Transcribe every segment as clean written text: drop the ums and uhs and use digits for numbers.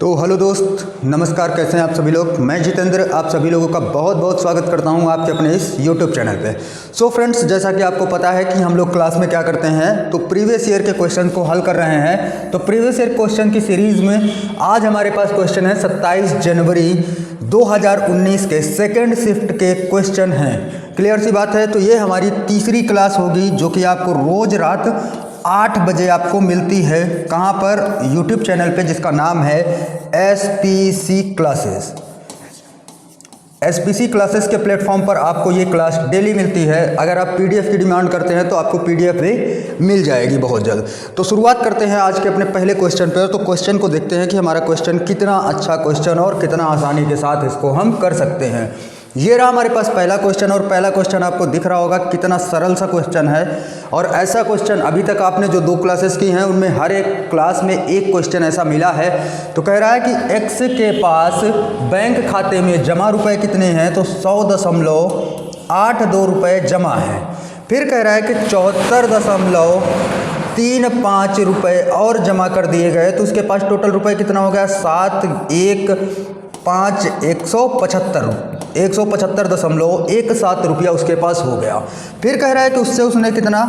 तो हेलो दोस्त, नमस्कार। कैसे हैं आप सभी लोग। मैं जितेंद्र आप सभी लोगों का बहुत बहुत स्वागत करता हूं आपके अपने इस यूट्यूब चैनल पे। सो फ्रेंड्स, जैसा कि आपको पता है कि हम लोग क्लास में क्या करते हैं, तो प्रीवियस ईयर के क्वेश्चन को हल कर रहे हैं। तो प्रीवियस ईयर क्वेश्चन की सीरीज़ में आज हमारे पास क्वेश्चन है 27 जनवरी 2019 के सेकेंड शिफ्ट के क्वेश्चन हैं। क्लियर सी बात है। तो ये हमारी तीसरी क्लास होगी जो कि आपको रोज़ रात 8 बजे आपको मिलती है। कहाँ पर? यूट्यूब चैनल पे जिसका नाम है SPC क्लासेस। SPC क्लासेस के प्लेटफॉर्म पर आपको ये क्लास डेली मिलती है। अगर आप PDF की डिमांड करते हैं तो आपको PDF भी मिल जाएगी बहुत जल्द। तो शुरुआत करते हैं आज के अपने पहले क्वेश्चन पर। तो क्वेश्चन को देखते हैं कि हमारा क्वेश्चन कितना अच्छा क्वेश्चन और कितना आसानी के साथ इसको हम कर सकते हैं। ये रहा हमारे पास पहला क्वेश्चन, और पहला क्वेश्चन आपको दिख रहा होगा कितना सरल सा क्वेश्चन है। और ऐसा क्वेश्चन अभी तक आपने जो 2 क्लासेस की हैं उनमें हर एक क्लास में एक क्वेश्चन ऐसा मिला है। तो कह रहा है कि X के पास बैंक खाते में जमा रुपए कितने हैं, तो 100.82 रुपये जमा है। फिर कह रहा है कि 74.35 रुपये और जमा कर दिए गए, तो उसके पास टोटल रुपए कितना हो गया, 175.17 रुपया उसके पास हो गया। फिर कह रहा है कि उससे उसने कितना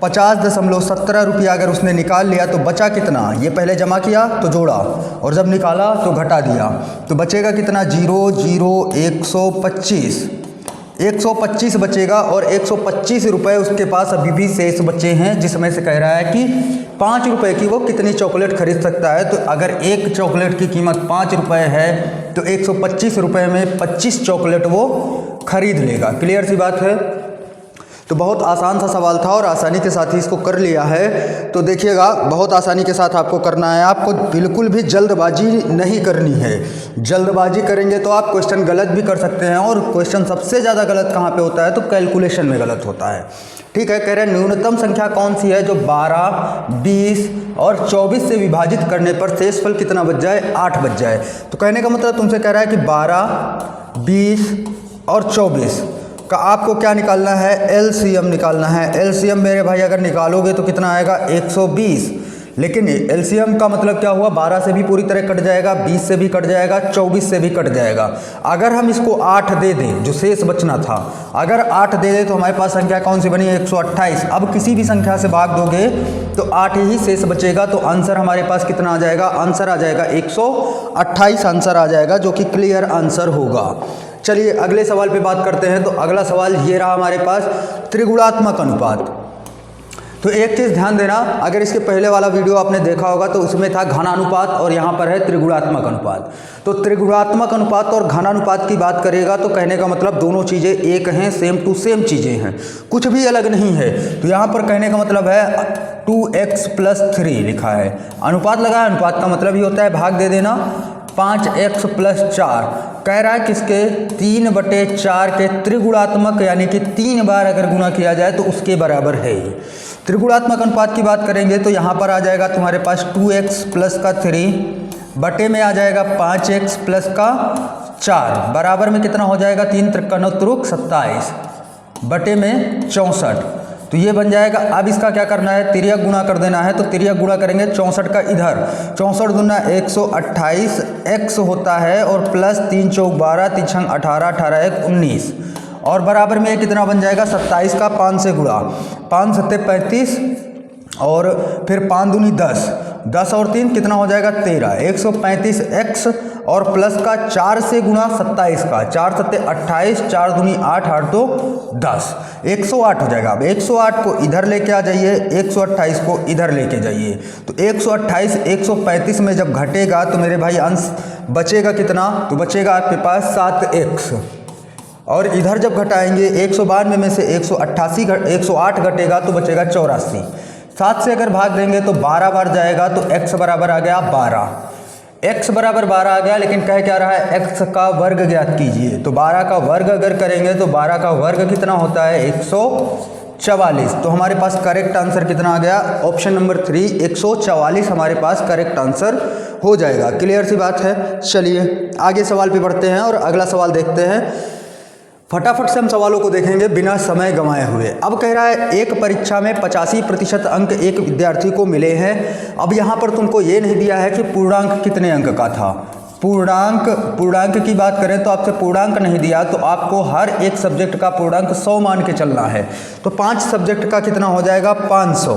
50.17 रुपया अगर उसने निकाल लिया तो बचा कितना। ये पहले जमा किया तो जोड़ा, और जब निकाला तो घटा दिया, तो बचेगा कितना, 125 बचेगा। और 125 रुपये उसके पास अभी भी शेष बचे हैं, जिसमें से कह रहा है कि 5 रुपये की वो कितनी चॉकलेट खरीद सकता है। तो अगर एक चॉकलेट की कीमत 5 रुपये है तो 125 रुपये में 25 चॉकलेट वो खरीद लेगा। क्लियर सी बात है। तो बहुत आसान सा सवाल था और आसानी के साथ ही इसको कर लिया है। तो देखिएगा, बहुत आसानी के साथ आपको करना है। आपको बिल्कुल भी जल्दबाजी नहीं करनी है। जल्दबाजी करेंगे तो आप क्वेश्चन गलत भी कर सकते हैं, और क्वेश्चन सबसे ज़्यादा गलत कहाँ पे होता है, तो कैलकुलेशन में गलत होता है। ठीक है। कह रहे हैं न्यूनतम संख्या कौन सी है जो 12, 20 और 24 से विभाजित करने पर शेषफल कितना बच जाए, 8 बच जाए। तो कहने का मतलब तुमसे कह रहा है कि 12, 20 और 24 का आपको क्या निकालना है, LCM निकालना है। LCM मेरे भाई अगर निकालोगे तो कितना आएगा, 120। लेकिन LCM का मतलब क्या हुआ, 12 से भी पूरी तरह कट जाएगा, 20 से भी कट जाएगा, 24 से भी कट जाएगा। अगर हम इसको 8 दे दें, जो शेष बचना था, अगर 8 दे दें तो हमारे पास संख्या कौन सी बनी, 128। अब किसी भी संख्या से भाग दोगे तो 8 ही शेष बचेगा। तो आंसर हमारे पास कितना आ जाएगा, आंसर आ जाएगा 128 आंसर आ जाएगा, जो कि क्लियर आंसर होगा। चलिए अगले सवाल पे बात करते हैं। तो अगला सवाल ये रहा हमारे पास, त्रिगुणात्मक अनुपात। तो एक चीज़ ध्यान देना, अगर इसके पहले वाला वीडियो आपने देखा होगा तो उसमें था घनानुपात और यहाँ पर है त्रिगुणात्मक अनुपात। तो त्रिगुणात्मक अनुपात और घनानुपात की बात करेगा तो कहने का मतलब दोनों चीज़ें एक हैं, सेम टू सेम चीज़ें हैं, कुछ भी अलग नहीं है। तो यहाँ पर कहने का मतलब है 2x + 3 लिखा है, अनुपात लगा है। अनुपात का मतलब ही होता है भाग दे देना। 5x + 4 कह रहा है किसके, 3/4 के त्रिगुणात्मक, यानी कि 3 बार अगर गुणा किया जाए तो उसके बराबर है। त्रिगुणात्मक अनुपात की बात करेंगे तो यहाँ पर आ जाएगा तुम्हारे पास 2x + 3 बटे में आ जाएगा 5x + 4 बराबर में कितना हो जाएगा, 3 × 3 = 27 बटे में 64। तो ये बन जाएगा। अब इसका क्या करना है, तिर्यक गुणा कर देना है। तो तिर्यक गुणा करेंगे 64 का इधर, 64 दूना 128 x होता है, और प्लस 3 × 4 = 12, 3 × 18, 18 × 1 = 19, और बराबर में कितना बन जाएगा, 27 का 5 से गुणा, 5 × 7 = 35, और फिर 5 दूनी 10, 10 और 3 कितना हो जाएगा, 13, 135x, और प्लस का 4 से गुणा 27 का, 4 × 7 = 28, 4 दूनी 8, 8 2 10, 108 हो जाएगा। अब 108 को इधर लेके आ जाइए, 128 को इधर लेके जाइए। तो 128 135 में जब घटेगा तो मेरे भाई अंश बचेगा कितना, तो बचेगा आपके पास 7x, और इधर जब घटाएंगे 192 में से 108 घटेगा तो बचेगा 84। 7 से अगर भाग देंगे तो 12 बार जाएगा, तो x बराबर आ गया 12। x बराबर 12 आ गया, लेकिन कह क्या रहा है, x का वर्ग ज्ञात कीजिए। तो 12 का वर्ग अगर करेंगे तो 12 का वर्ग कितना होता है, 144। तो हमारे पास करेक्ट आंसर कितना आ गया, ऑप्शन नंबर 3 144 हमारे पास करेक्ट आंसर हो जाएगा। क्लियर सी बात है। चलिए आगे सवाल पे बढ़ते हैं और अगला सवाल देखते हैं। फटाफट से हम सवालों को देखेंगे बिना समय गंवाए हुए। अब कह रहा है एक परीक्षा में 85% अंक एक विद्यार्थी को मिले हैं। अब यहाँ पर तुमको ये नहीं दिया है कि पूर्णांक कितने अंक का था। पूर्णांक की बात करें तो आपसे पूर्णांक नहीं दिया, तो आपको हर एक सब्जेक्ट का पूर्णांक 100 मान के चलना है। तो 5 सब्जेक्ट का कितना हो जाएगा 500।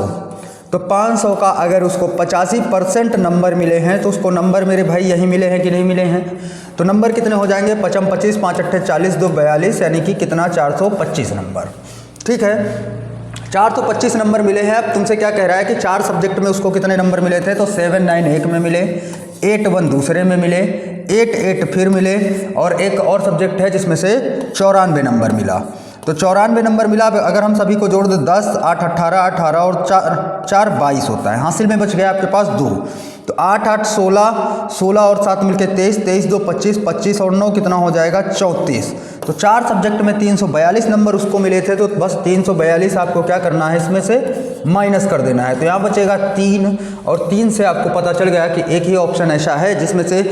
तो 500 का अगर उसको 85% नंबर मिले हैं तो उसको नंबर मेरे भाई यही मिले हैं कि नहीं मिले हैं। तो नंबर कितने हो जाएंगे 55 25 5 8 40 2 42, यानी कि कितना 425 नंबर। ठीक है, 425 नंबर मिले हैं। अब तुमसे क्या कह रहा है कि 4 सब्जेक्ट में उसको कितने नंबर मिले थे। तो 7 9 एक में मिले, 8 1 दूसरे में मिले, 8 8 फिर मिले, और एक और सब्जेक्ट है जिसमें से 94 नंबर मिला। तो 94 नंबर मिला। अगर हम सभी को जोड़ दें 10 8 18 18 और 4 22 होता है। हासिल में बच गया आपके पास 2। तो 8 8 16 16 और 7 मिलके 23 23 2 25 25 और 9 कितना हो जाएगा 34। तो 4 सब्जेक्ट में 342 नंबर उसको मिले थे। तो बस 342 आपको क्या करना है, इसमें से माइनस कर देना है। तो यहाँ बचेगा 3, और 3 से आपको पता चल गया कि एक ही ऑप्शन ऐसा है जिसमें से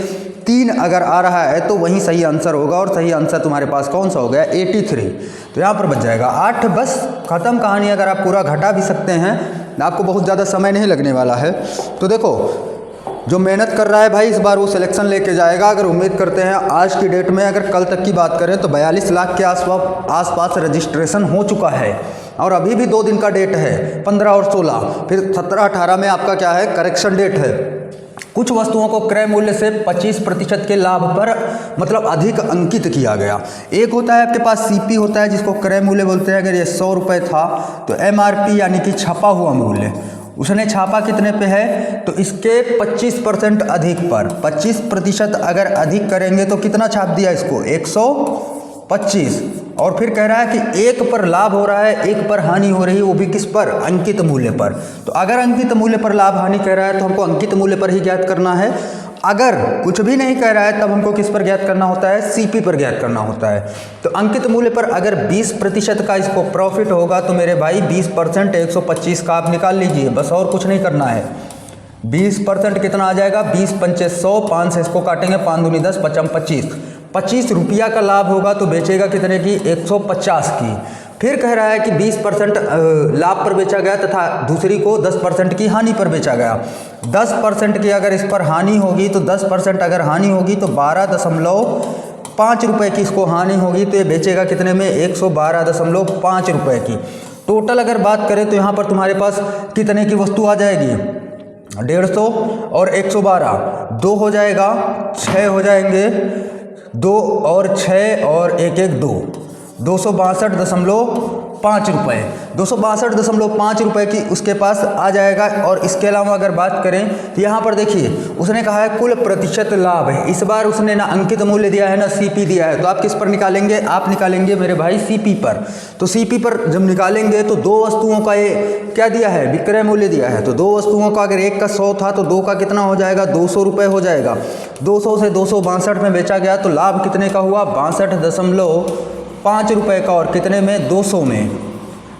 3 अगर आ रहा है तो वही सही आंसर होगा, और सही आंसर तुम्हारे पास कौन सा हो गया 83। तो यहाँ पर बच जाएगा 8। बस खत्म कहानी। अगर आप पूरा घटा भी सकते हैं, आपको बहुत ज़्यादा समय नहीं लगने वाला है। तो देखो, जो मेहनत कर रहा है भाई इस बार वो सिलेक्शन लेके जाएगा। अगर उम्मीद करते हैं आज की डेट में, अगर कल तक की बात करें तो 42 लाख के आसपास रजिस्ट्रेशन हो चुका है, और अभी भी 2 दिन का डेट है 15 और 16, फिर 17 18 में आपका क्या है करेक्शन डेट है। कुछ वस्तुओं को क्रय मूल्य से 25% के लाभ पर मतलब अधिक अंकित किया गया। एक होता है आपके पास सीपी होता है जिसको क्रय मूल्य बोलते हैं। अगर ये 100 रुपये था तो एमआरपी यानी कि छपा हुआ मूल्य उसने छापा कितने पे है, तो इसके 25% अधिक पर 25% अगर अधिक करेंगे तो कितना छाप दिया इसको 125। और फिर कह रहा है कि एक पर लाभ हो रहा है, एक पर हानि हो रही है, वो भी किस पर अंकित मूल्य पर। तो अगर अंकित मूल्य पर लाभ हानि कह रहा है तो हमको अंकित मूल्य पर ही ज्ञात करना है। अगर कुछ भी नहीं कह रहा है तब हमको किस पर ज्ञात करना होता है, सीपी पर ज्ञात करना होता है। तो अंकित मूल्य पर अगर 20% का इसको प्रॉफिट होगा तो मेरे भाई 20% 125 का आप निकाल लीजिए, बस और कुछ नहीं करना है। 20% कितना आ जाएगा 20 पंचे 100, 5 से इसको काटेंगे 5 दूनी 10 55 25 25 रुपया का लाभ होगा तो बेचेगा कितने की 150 की। फिर कह रहा है कि 20% लाभ पर बेचा गया तथा दूसरी को 10% की हानि पर बेचा गया। 10% की अगर इस पर हानि होगी तो 10% अगर हानि होगी तो 12.5 रुपये की इसको हानि होगी, तो ये बेचेगा कितने में 112.5 रुपये की। टोटल अगर बात करें तो यहाँ पर तुम्हारे पास कितने की वस्तु आ जाएगी 150 और 112, 2 हो जाएगा, 6 हो जाएंगे, 2 और 6 और 1 1 2, 262.5 रुपये, 262.5 रुपये की उसके पास आ जाएगा। और इसके अलावा अगर बात करें तो यहाँ पर देखिए उसने कहा है कुल प्रतिशत लाभ है। इस बार उसने ना अंकित मूल्य दिया है ना सीपी दिया है, तो आप किस पर निकालेंगे, आप निकालेंगे मेरे भाई सीपी पर। तो सीपी पर जब निकालेंगे तो 2 वस्तुओं का ये क्या दिया है विक्रय मूल्य दिया है। तो 2 वस्तुओं का अगर एक का 100 था तो 2 का कितना हो जाएगा 200 रुपये हो जाएगा। 200 से 262 में बेचा गया तो लाभ कितने का हुआ 62.5 रुपये का, और कितने में 200 में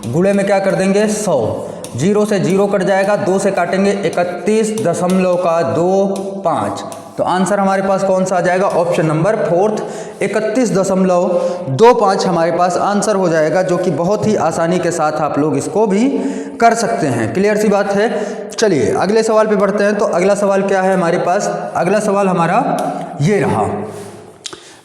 गुणे में क्या कर देंगे 100, 0 से 0 कट जाएगा, 2 से काटेंगे 31.25। तो आंसर हमारे पास कौन सा आ जाएगा ऑप्शन नंबर 4, 31.25 हमारे पास आंसर हो जाएगा, जो कि बहुत ही आसानी के साथ आप लोग इसको भी कर सकते हैं। क्लियर सी बात है। चलिए अगले सवाल पे बढ़ते हैं। तो अगला सवाल क्या है हमारे पास, अगला सवाल हमारा ये रहा,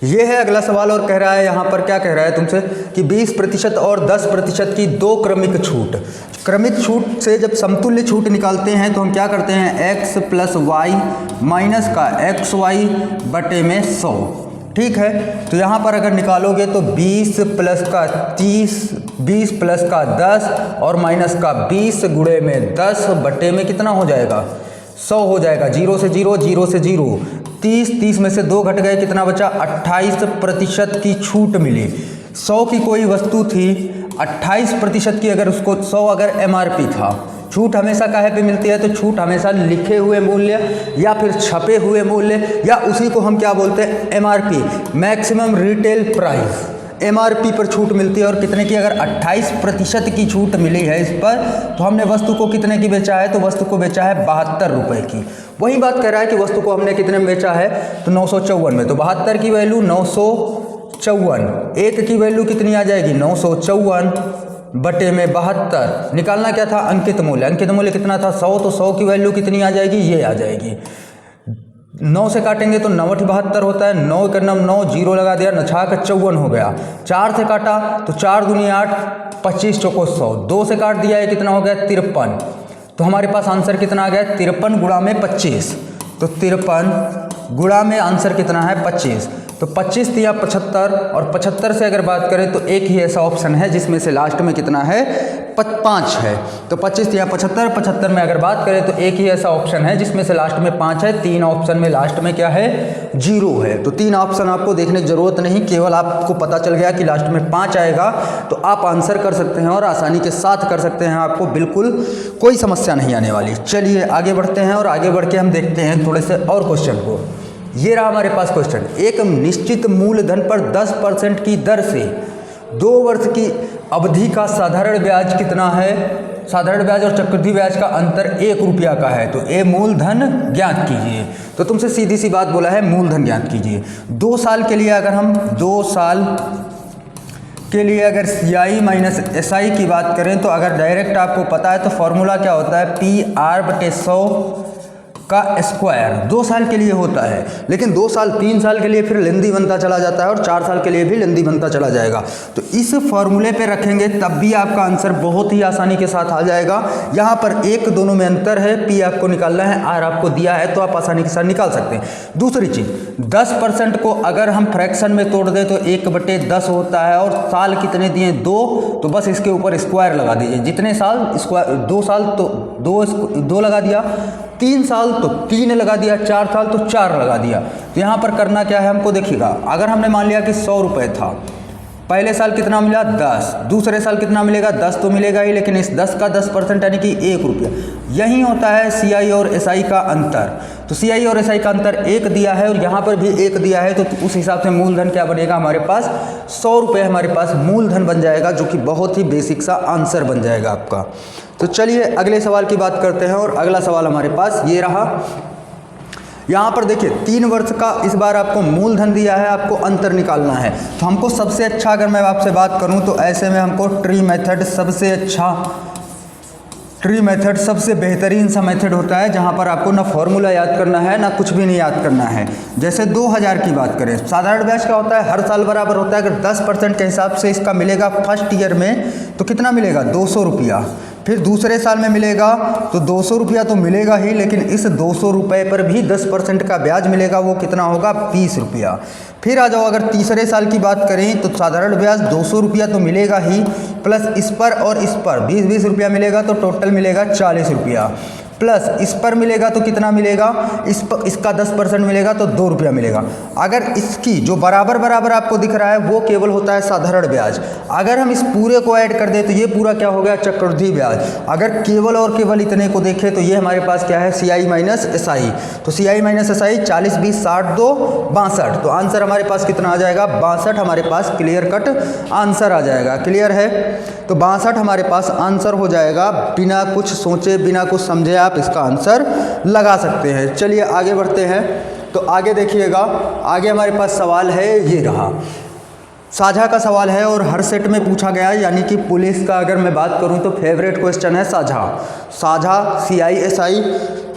ये है अगला सवाल। और कह रहा है यहाँ पर क्या कह रहा है तुमसे कि 20% और 10% की 2 क्रमिक छूट। क्रमिक छूट से जब समतुल्य छूट निकालते हैं तो हम क्या करते हैं x + y माइनस का xy बटे में 100। ठीक है, तो यहाँ पर अगर निकालोगे तो 20 प्लस का 30, 20 प्लस का 10 और माइनस का 20 गुणे में 10 बटे में कितना हो जाएगा 100 हो जाएगा। 0 से 0, 0 से 0, 30, 30 में से 2 घट गए, कितना बचा 28% की छूट मिली। 100 की कोई वस्तु थी, 28% की अगर उसको 100 अगर एमआरपी था। छूट हमेशा काहे पे मिलती है, तो छूट हमेशा लिखे हुए मूल्य या फिर छपे हुए मूल्य, या उसी को हम क्या बोलते हैं MRP, maximum retail price, MRP पर छूट मिलती है। और कितने की अगर 28% की छूट मिली है इस पर, तो हमने वस्तु को कितने की बेचा है, तो वस्तु को बेचा है 72 रुपये की। वही बात कह रहा है कि वस्तु को हमने कितने में बेचा है, तो 954 में। तो 72 की वैल्यू 954 54, एक की वैल्यू कितनी आ जाएगी 954 बटे में 72। निकालना क्या था अंकित मूल्य, अंकित मूल्य कितना था 100, तो 100 की वैल्यू कितनी आ जाएगी ये आ जाएगी। 9 से काटेंगे तो 9 72 होता है, 9 के 9 9 जीरो लगा दिया, 9 छाक 54 हो गया। 4 से काटा तो 4 दूनी 8, 25 चौको 100, 2 से काट दिया है कितना हो गया 53, तो हमारे पास आंसर कितना आ गया 53 गुणा में 25, तो 53 गुणा में आंसर कितना है 25, तो 25 दिया 75, और 75 से अगर बात करें तो एक ही ऐसा ऑप्शन है जिसमें से लास्ट में कितना है 5 है, तो 25 दिया 75, 75 में अगर बात करें तो एक ही ऐसा ऑप्शन है जिसमें से लास्ट में 5 है, 3 ऑप्शन में लास्ट में क्या है 0 है। तो 3 ऑप्शन आपको देखने की जरूरत नहीं, केवल आपको पता चल गया कि लास्ट में 5 आएगा तो आप आंसर कर सकते हैं और आसानी के साथ कर सकते हैं, आपको बिल्कुल कोई समस्या नहीं आने वाली। चलिए आगे बढ़ते हैं और आगे बढ़ के हम देखते हैं थोड़े से और क्वेश्चन को। ये रहा हमारे पास क्वेश्चन, एक निश्चित मूलधन पर 10% की दर से 2 वर्ष की अवधि का साधारण ब्याज कितना है, साधारण ब्याज और चक्रवृद्धि ब्याज का अंतर 1 रुपया का है, तो ये मूलधन ज्ञात कीजिए। तो तुमसे सीधी सी बात बोला है मूलधन ज्ञात कीजिए। 2 साल के लिए अगर हम 2 साल के लिए अगर CI माइनस SI की बात करें तो अगर डायरेक्ट आपको पता है तो फॉर्मूला क्या होता है PR/100 का स्क्वायर 2 साल के लिए होता है, लेकिन 2 साल 3 साल के लिए फिर लेंदी बनता चला जाता है और 4 साल के लिए भी लेंदी बनता चला जाएगा। तो इस फॉर्मूले पे रखेंगे तब भी आपका आंसर बहुत ही आसानी के साथ आ जाएगा। यहाँ पर एक दोनों में अंतर है, P आपको निकालना है, R आपको दिया है तो आप आसानी के साथ निकाल सकते हैं। दूसरी चीज़ 10% को अगर हम फ्रैक्शन में तोड़ दें तो 1/10 होता है, और साल कितने दिए 2, तो बस इसके ऊपर स्क्वायर लगा दीजिए। जितने साल स्क्वायर 2 साल तो 2 लगा दिया, 3 साल तो 3 लगा दिया, 4 साल तो 4 लगा दिया। तो यहाँ पर करना क्या है हमको देखिएगा, अगर हमने मान लिया कि 100 रुपये था, पहले साल कितना मिला 10, दूसरे साल कितना मिलेगा 10 तो मिलेगा ही, लेकिन इस 10 का 10% यानी कि 1 रुपया। यही होता है CI और SI का अंतर। तो CI और SI का अंतर 1 दिया है और यहाँ पर भी 1 दिया है, तो उस हिसाब से मूलधन क्या बनेगा हमारे पास 100 रुपये हमारे पास मूलधन बन जाएगा, जो कि बहुत ही बेसिक सा आंसर बन जाएगा आपका। तो चलिए अगले सवाल की बात करते हैं, और अगला सवाल हमारे पास ये रहा। यहाँ पर देखिए 3 वर्ष का इस बार आपको मूलधन दिया है, आपको अंतर निकालना है। तो हमको सबसे अच्छा, अगर मैं आपसे बात करूँ तो ऐसे में हमको ट्री मेथड सबसे अच्छा, ट्री मेथड सबसे बेहतरीन सा मेथड होता है, जहाँ पर आपको ना फॉर्मूला याद करना है ना कुछ भी नहीं याद करना है। जैसे 2000 की बात करें, साधारण ब्याज क्या होता है हर साल बराबर होता है। अगर 10% के हिसाब से इसका मिलेगा फर्स्ट ईयर में तो कितना मिलेगा 200 रुपया, फिर दूसरे साल में मिलेगा तो 200 रुपया तो मिलेगा ही, लेकिन इस 200 रुपये पर भी 10% का ब्याज मिलेगा, वो कितना होगा 20 रुपया। फिर आ जाओ अगर तीसरे साल की बात करें तो साधारण ब्याज 200 रुपया तो मिलेगा ही, प्लस इस पर और इस पर 20-20 रुपया मिलेगा, तो टोटल मिलेगा 40 रुपया, प्लस इस पर मिलेगा तो कितना मिलेगा, इसका 10% मिलेगा तो 2 रुपया मिलेगा। अगर इसकी जो बराबर बराबर आपको दिख रहा है वो केवल होता है साधारण ब्याज। अगर हम इस पूरे को ऐड कर दें तो ये पूरा क्या हो गया चक्रवृद्धि ब्याज। अगर केवल और केवल इतने को देखें तो ये हमारे पास क्या है CI माइनस SI। तो CI माइनस SI 40 20 60 2 62, तो आंसर हमारे पास कितना आ जाएगा 62 हमारे पास क्लियर कट आंसर आ जाएगा। क्लियर है, तो 62 हमारे पास आंसर हो जाएगा, बिना कुछ सोचे बिना कुछ समझे आप इसका आंसर लगा सकते हैं। चलिए आगे बढ़ते हैं, तो आगे देखिएगा, आगे हमारे पास सवाल है ये रहा, साझा का सवाल है और हर सेट में पूछा गया है, यानी कि पुलिस का अगर मैं बात करूं तो फेवरेट क्वेश्चन है साझा CI SI।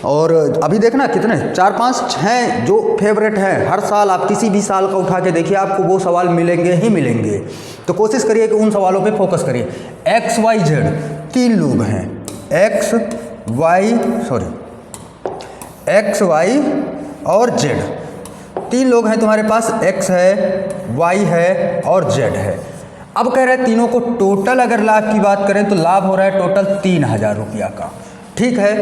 और अभी देखना कितने 4 5 6 जो फेवरेट हैं, हर साल आप किसी भी साल का उठा के देखिए आपको वो सवाल मिलेंगे ही मिलेंगे। तो कोशिश करिए कि उन सवालों पे फोकस करिए। XYZ 3 लोग हैं, X Y और Z, 3 लोग हैं तुम्हारे पास, X है Y है और Z है। अब कह रहे हैं तीनों को टोटल अगर लाभ की बात करें तो लाभ हो रहा है टोटल 3000 रुपया का। ठीक है,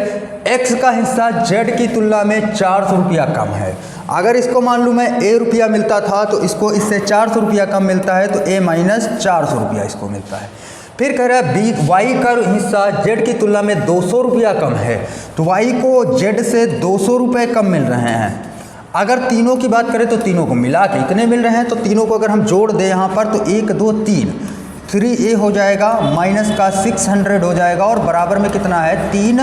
X का हिस्सा Z की तुलना में 400 रुपया कम है। अगर इसको मान लूँ मैं A रुपया मिलता था तो इसको इससे 400 रुपया कम मिलता है, तो A माइनस 400 रुपया इसको मिलता है। फिर कह रहा है Y का हिस्सा Z की तुलना में 200 रुपया कम है, तो Y को Z से 200 रुपये कम मिल रहे हैं। अगर तीनों की बात करें तो तीनों को मिला के इतने मिल रहे हैं, तो तीनों को अगर हम जोड़ दें यहाँ पर तो 1 2 3 3A हो जाएगा, माइनस का 600 हो जाएगा, और बराबर में कितना है 3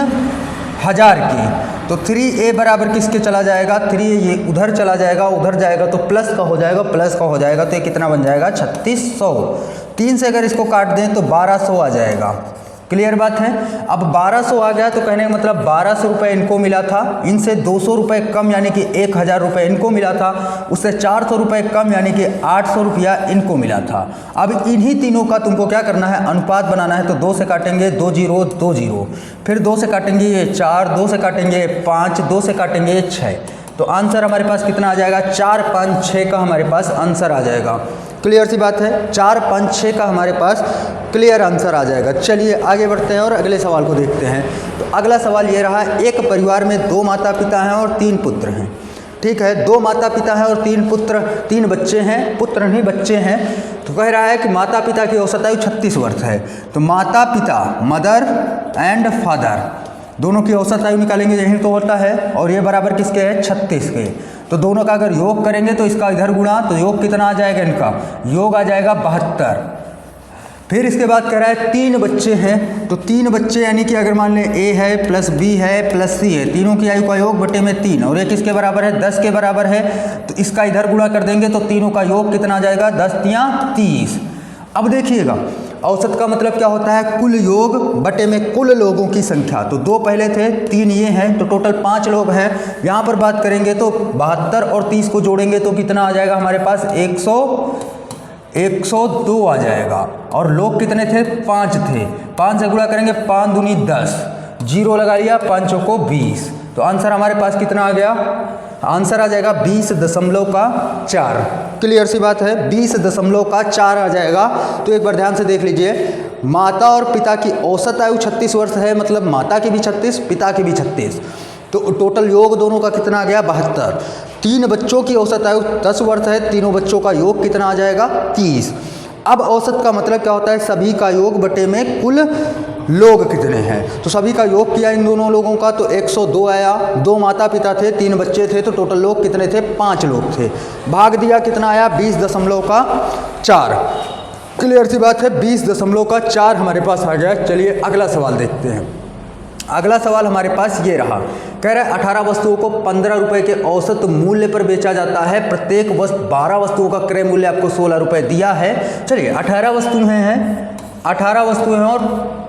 1000 की, तो 3a बराबर किसके चला जाएगा, 3 ये उधर चला जाएगा, उधर जाएगा तो प्लस का हो जाएगा, प्लस का हो जाएगा, तो ये कितना बन जाएगा 3600। 3 से अगर इसको काट दें तो 1200 आ जाएगा। क्लियर बात है। अब 1200 आ गया तो कहने का मतलब 1200 रुपये इनको मिला था, इनसे 200 रुपये कम यानी कि 1000 रुपये इनको मिला था, उससे 400 रुपये कम यानी कि 800 रुपया इनको मिला था। अब इन्हीं तीनों का तुमको क्या करना है, अनुपात बनाना है। तो 2 से काटेंगे 2 0 2 0, फिर 2 से काटेंगे ये 4, 2 से काटेंगे 5, 2 से काटेंगे ये 6, तो आंसर हमारे पास कितना आ जाएगा, 4 5 6 का हमारे पास आंसर आ जाएगा। क्लियर सी बात है, 4 5 6 का हमारे पास क्लियर आंसर आ जाएगा। चलिए आगे बढ़ते हैं और अगले सवाल को देखते हैं। तो अगला सवाल ये रहा, एक परिवार में 2 माता पिता हैं और 3 पुत्र हैं। ठीक है, 2 माता पिता हैं और 3 बच्चे हैं, पुत्र नहीं बच्चे हैं। तो कह रहा है कि माता पिता की औसत आयु 36 वर्ष है। तो माता पिता, मदर एंड फादर, दोनों की औसत आयु निकालेंगे, यही तो होता है, और ये बराबर किसके है, 36 के। तो दोनों का अगर योग करेंगे तो इसका इधर गुणा, तो योग कितना आ जाएगा, इनका योग आ जाएगा 72। फिर इसके बाद कह रहा है 3 बच्चे हैं। तो 3 बच्चे यानी कि अगर मान लें ए है प्लस बी है प्लस सी है, तीनों की आयु का योग बटे में 3, और ये किसके बराबर है, 10 के बराबर है। तो इसका इधर गुणा कर देंगे तो तीनों का योग कितना आ जाएगा, 10 तियां 30। अब देखिएगा औसत का मतलब क्या होता है, कुल योग बटे में कुल लोगों की संख्या। तो 2 पहले थे, 3 ये हैं, तो टोटल 5 लोग हैं। यहाँ पर बात करेंगे तो 72 और 30 को जोड़ेंगे तो कितना आ जाएगा हमारे पास, 102 आ जाएगा। और लोग कितने थे, 5 थे। 5 से गुणा करेंगे, 5 दूनी 10, 0 लगा लिया, 5 को 20। तो आंसर हमारे पास कितना आ गया, आंसर आ जाएगा 20.4। क्लियर सी बात है, 20.4 आ जाएगा। तो एक बार ध्यान से देख लीजिए, माता और पिता की औसत आयु 36 वर्ष है, मतलब माता की भी 36 पिता की भी 36, तो टोटल योग दोनों का कितना आ गया, 72। 3 बच्चों की औसत आयु 10 वर्ष है, तीनों बच्चों का योग कितना आ जाएगा, 30। अब औसत का मतलब क्या होता है, सभी का योग बटे में कुल लोग कितने हैं। तो सभी का योग किया इन दोनों लोगों का, तो 102 आया। 2 माता पिता थे, 3 बच्चे थे, तो टोटल लोग कितने थे, 5 लोग थे। भाग दिया कितना आया, 20.4। क्लियर सी बात है, 20.4 हमारे पास आ गया। चलिए अगला सवाल देखते हैं। अगला सवाल हमारे पास ये रहा, कह रहा है 18 वस्तुओं को 15 रुपये के औसत मूल्य पर बेचा जाता है, प्रत्येक 12 वस्तुओं का क्रय मूल्य आपको 16 रुपये दिया है। चलिए 18 वस्तुएं हैं, 18 वस्तुएं हैं और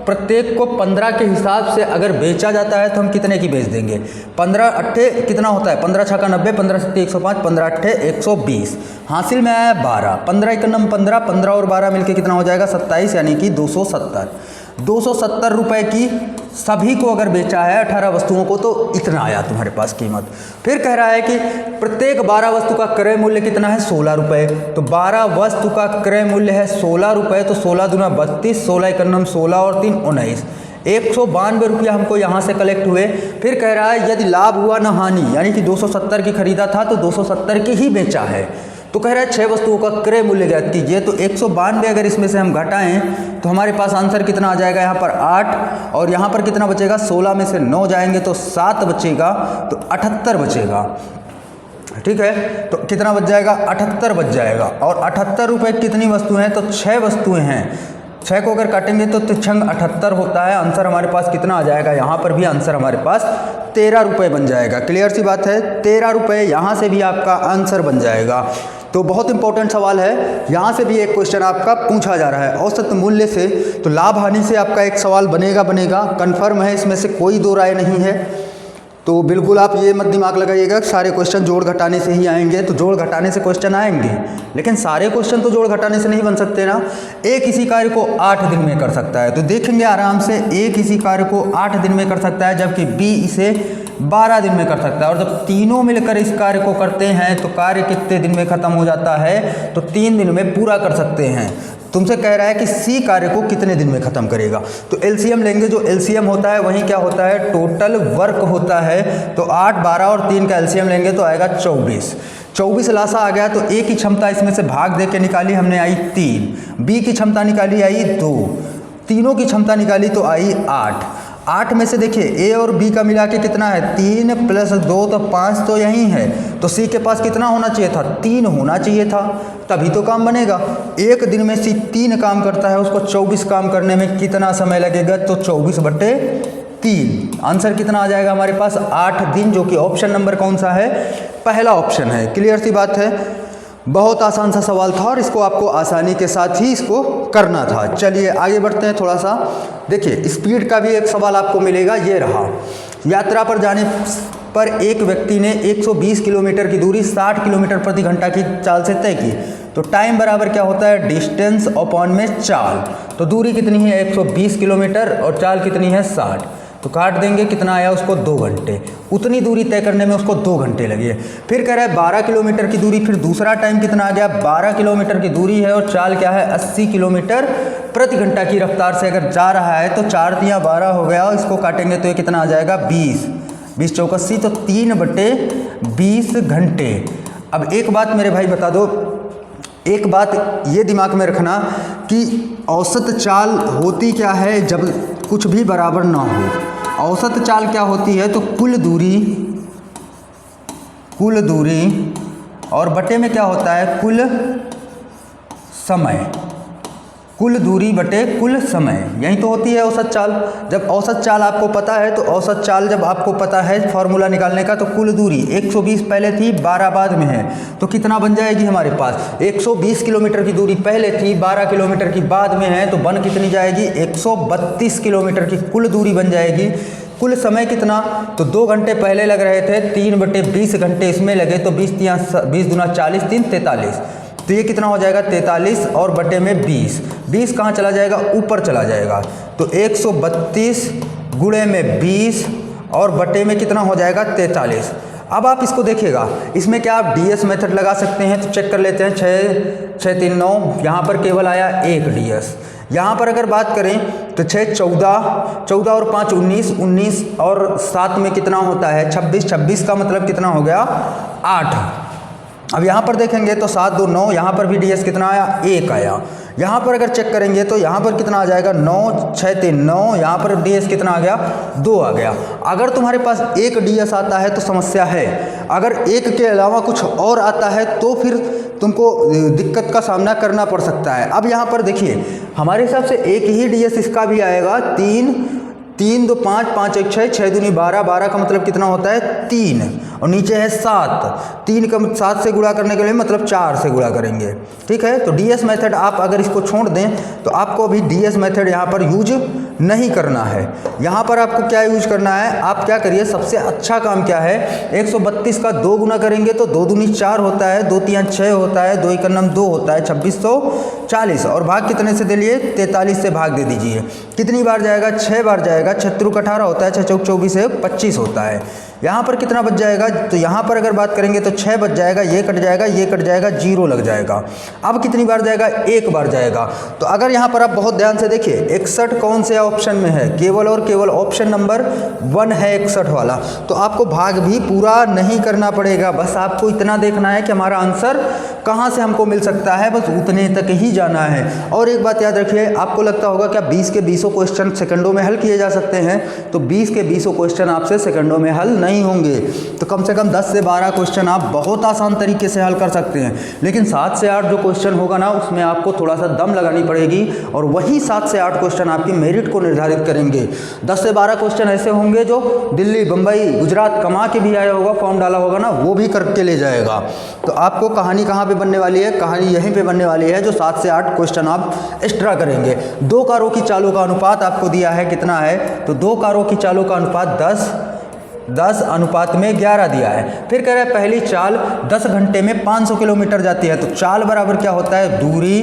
प्रत्येक को 15 के हिसाब से अगर बेचा जाता है तो हम कितने की बेच देंगे, 15 अट्ठे कितना होता है, 15 छक्का 90, 15 सत्ते 105, 15 अट्ठे 120, हासिल में आया 12, 15 एकम 15, 15 और 12 मिलके कितना हो जाएगा 27, यानी कि 270 रुपये की सभी को अगर बेचा है 18 वस्तुओं को, तो इतना आया तुम्हारे पास कीमत। फिर कह रहा है कि प्रत्येक 12 वस्तु का क्रय मूल्य कितना है, 16 रुपये। तो 12 वस्तु का क्रय मूल्य है 16 रुपये, तो 16 दूना 32, 16 एकम 16 और 3 19, 192 रुपया हमको यहाँ से कलेक्ट हुए। फिर कह रहा है यदि लाभ हुआ न हानि, यानी कि 270 की खरीदा था तो 270 की ही बेचा है। तो कह रहा है 6 वस्तुओं का क्रय मूल्य ज्ञात कीजिए। तो 192 अगर इसमें से हम घटाएं तो हमारे पास आंसर कितना आ जाएगा, यहाँ पर 8, और यहाँ पर कितना बचेगा, 16 में से 9 जाएंगे तो 7 बचेगा, तो 78 बचेगा। ठीक है, तो कितना बच जाएगा, 78 बच जाएगा। और 78 रुपये कितनी वस्तुएं हैं, तो 6 वस्तुएं हैं। 6 को अगर काटेंगे तो 6 78 होता है। आंसर हमारे पास कितना आ जाएगा, यहाँ पर भी आंसर हमारे पास 13 रुपये बन जाएगा। क्लियर सी बात है, 13 रुपये यहाँ से भी आपका आंसर बन जाएगा। तो बहुत इंपॉर्टेंट सवाल है, यहाँ से भी एक क्वेश्चन आपका पूछा जा रहा है औसत मूल्य से। तो लाभ हानि से आपका एक सवाल बनेगा कंफर्म है, इसमें से कोई दो राय नहीं है। तो बिल्कुल आप ये मत दिमाग लगाइएगा सारे क्वेश्चन जोड़ घटाने से ही आएंगे। तो जोड़ घटाने से क्वेश्चन आएंगे, लेकिन सारे क्वेश्चन तो जोड़ घटाने से नहीं बन सकते ना। ए किसी कार्य को 8 दिन में कर सकता है, तो देखेंगे आराम से, ए किसी कार्य को 8 दिन में कर सकता है, जबकि बी इसे 12 दिन में कर सकता है। और जब तीनों मिलकर इस कार्य को करते हैं तो कार्य कितने दिन में ख़त्म हो जाता है, तो 3 दिन में पूरा कर सकते हैं। तुमसे कह रहा है कि सी कार्य को कितने दिन में ख़त्म करेगा। तो एलसीएम लेंगे, जो एलसीएम होता है वहीं क्या होता है, टोटल वर्क होता है। तो 8, 12 और 3 का एलसीएम लेंगे तो आएगा 24। 24 लासा आ गया। तो ए की क्षमता इसमें से भाग दे के निकाली हमने, आई 3। बी की क्षमता निकाली, आई 2। तीनों की क्षमता निकाली तो आई 8। 8 में से देखिए ए और बी का मिला के कितना है, 3 + 2 तो 5 तो यही है। तो सी के पास कितना होना चाहिए था, 3 होना चाहिए था, तभी तो काम बनेगा। एक दिन में सी 3 काम करता है, उसको 24 काम करने में कितना समय लगेगा, तो 24/3। 3। आंसर कितना आ जाएगा हमारे पास 8 दिन, जो कि ऑप्शन नंबर कौन सा है, पहला ऑप्शन है। क्लियर सी बात है, बहुत आसान सा सवाल था और इसको आपको आसानी के साथ ही इसको करना था। चलिए आगे बढ़ते हैं थोड़ा सा। देखिए स्पीड का भी एक सवाल आपको मिलेगा, ये रहा। यात्रा पर जाने पर एक व्यक्ति ने 120 किलोमीटर की दूरी 60 किलोमीटर प्रति घंटा की चाल से तय की, तो टाइम बराबर क्या होता है, डिस्टेंस अपॉन में चाल। तो दूरी कितनी है 120 किलोमीटर और चाल कितनी है 60, तो काट देंगे, कितना आया उसको 2 घंटे। उतनी दूरी तय करने में उसको 2 घंटे लगे। फिर कह रहा है 12 किलोमीटर की दूरी, फिर दूसरा टाइम कितना आ गया, 12 किलोमीटर की दूरी है और चाल क्या है 80 किलोमीटर प्रति घंटा की रफ्तार से अगर जा रहा है, तो 4 तिया 12 हो गया, इसको काटेंगे तो ये कितना आ जाएगा 20, 20 चौक 80, तो 3/20 घंटे। अब एक बात मेरे भाई बता दो, एक बात ये दिमाग में रखना कि औसत चाल होती क्या है जब कुछ भी बराबर ना हो। औसत चाल क्या होती है, तो कुल दूरी और बटे में क्या होता है, कुल समय। कुल दूरी बटे कुल समय, यही तो होती है औसत चाल। जब औसत चाल आपको पता है, तो औसत चाल जब आपको पता है फॉर्मूला निकालने का, तो कुल दूरी 120 पहले थी, 12 बाद में है, तो कितना बन जाएगी हमारे पास 120 किलोमीटर की दूरी पहले थी, 12 किलोमीटर की बाद में है, तो बन कितनी जाएगी 132 किलोमीटर की कुल दूरी बन जाएगी। कुल समय कितना, तो 2 घंटे पहले लग रहे थे, 3/20 घंटे इसमें लगे, तो 20 दूना 40, 3 43, तो ये कितना हो जाएगा 43 और बटे में 20, 20 कहाँ चला जाएगा, ऊपर चला जाएगा, तो 132 गुणे में 20 और बटे में कितना हो जाएगा 43। अब आप इसको देखिएगा, इसमें क्या आप DS मेथड लगा सकते हैं, तो चेक कर लेते हैं। 6 6 3 9, यहाँ पर केवल आया 1 DS। यहाँ पर अगर बात करें तो 6 14, 14 और 5 19, 19 और 7 में कितना होता है 26, 26 का मतलब कितना हो गया 8। अब यहाँ पर देखेंगे तो 7 2 9, यहाँ पर भी DS कितना आया 1 आया। यहाँ पर अगर चेक करेंगे तो यहाँ पर कितना आ जाएगा 9 6 3 9, यहाँ पर DS कितना आ गया 2 आ गया। अगर तुम्हारे पास 1 DS आता है तो समस्या है, अगर 1 के अलावा कुछ और आता है तो फिर तुमको दिक्कत का सामना करना पड़ सकता है। अब यहाँ पर देखिए हमारे हिसाब से 1 ही DS इसका भी आएगा। 3 3 2 5 5 1 6, 6 दूनी 12, 12 का मतलब कितना होता है 3 और नीचे है 7, 3 का 7 से गुणा करने के लिए मतलब 4 से गुणा करेंगे, ठीक है। तो DS मेथड आप अगर इसको छोड़ दें तो आपको अभी DS मेथड यहाँ पर यूज नहीं करना है। यहाँ पर आपको क्या यूज करना है, आप क्या करिए, सबसे अच्छा काम क्या है, 132 का 2 गुना करेंगे तो 2 दूनी 4 होता है, 2 तिया 6 होता है, 2 एकम 2 होता है, 2640 और भाग कितने से दे लिए 43 से भाग दे दीजिए। कितनी बार जाएगा 6 बार जाएगा, 6 त्रिक 18 होता है, 6 चौक 24 है 25 होता है। यहाँ पर कितना बच जाएगा, तो यहाँ पर अगर बात करेंगे तो 6 बच जाएगा, ये कट जाएगा, ये कट जाएगा, 0 लग जाएगा। अब कितनी बार जाएगा 1 बार जाएगा। तो अगर यहाँ पर आप बहुत ध्यान से देखिए 61 कौन से ऑप्शन में है, केवल और केवल ऑप्शन नंबर 1 है 61 वाला। तो आपको भाग भी पूरा नहीं करना पड़ेगा, बस आपको इतना देखना है कि हमारा आंसर कहाँ से हमको मिल सकता है, बस उतने तक ही जाना है। और एक बात याद रखिए, आपको लगता होगा क्या 20 के 20 क्वेश्चन सेकंडों में हल किए जा सकते हैं, तो 20 के 20 क्वेश्चन आपसे सेकंडों में हल नहीं होंगे। तो कम से कम 10 से 12 क्वेश्चन आप बहुत आसान तरीके से हल कर सकते हैं, लेकिन 7 से 8 जो क्वेश्चन होगा ना, उसमें आपको थोड़ा सा दम लगानी पड़ेगी और वही 7 से 8 क्वेश्चन आपकी मेरिट को निर्धारित करेंगे। 10 से 12 क्वेश्चन ऐसे होंगे जो दिल्ली बम्बई गुजरात कमा के भी आया होगा, फॉर्म डाला होगा ना, वो भी करके ले जाएगा। तो आपको कहानी कहाँ पे बनने वाली है, कहानी यहीं पे बनने वाली है जो 7 से 8 क्वेश्चन आप एक्स्ट्रा करेंगे। 2 कारों की चालों का अनुपात आपको दिया है कितना है, तो 2 कारों की चालों का अनुपात 10 अनुपात में 11 दिया है। फिर कह रहा है पहली चाल 10 घंटे में 500 किलोमीटर जाती है, तो चाल बराबर क्या होता है, दूरी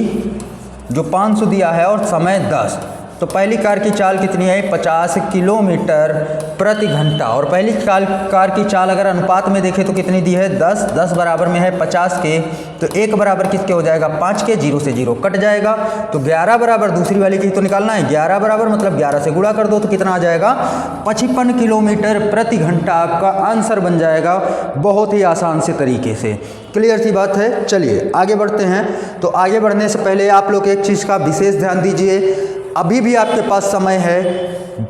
जो 500 दिया है और समय 10। तो पहली कार की चाल कितनी है 50 किलोमीटर प्रति घंटा, और पहली कार की चाल अगर अनुपात में देखें तो कितनी दी है 10, 10 बराबर में है 50 के, तो 1 बराबर किसके हो जाएगा 5 के, 0 से 0 कट जाएगा। तो 11 बराबर दूसरी वाली की तो निकालना है, 11 बराबर मतलब 11 से गुणा कर दो तो कितना आ जाएगा 55 किलोमीटर प्रति घंटा आपका आंसर बन जाएगा, बहुत ही आसान से तरीके से। क्लियर सी बात है। चलिए आगे बढ़ते हैं। तो आगे बढ़ने से पहले आप लोग एक चीज़ का विशेष ध्यान दीजिए, अभी भी आपके पास समय है,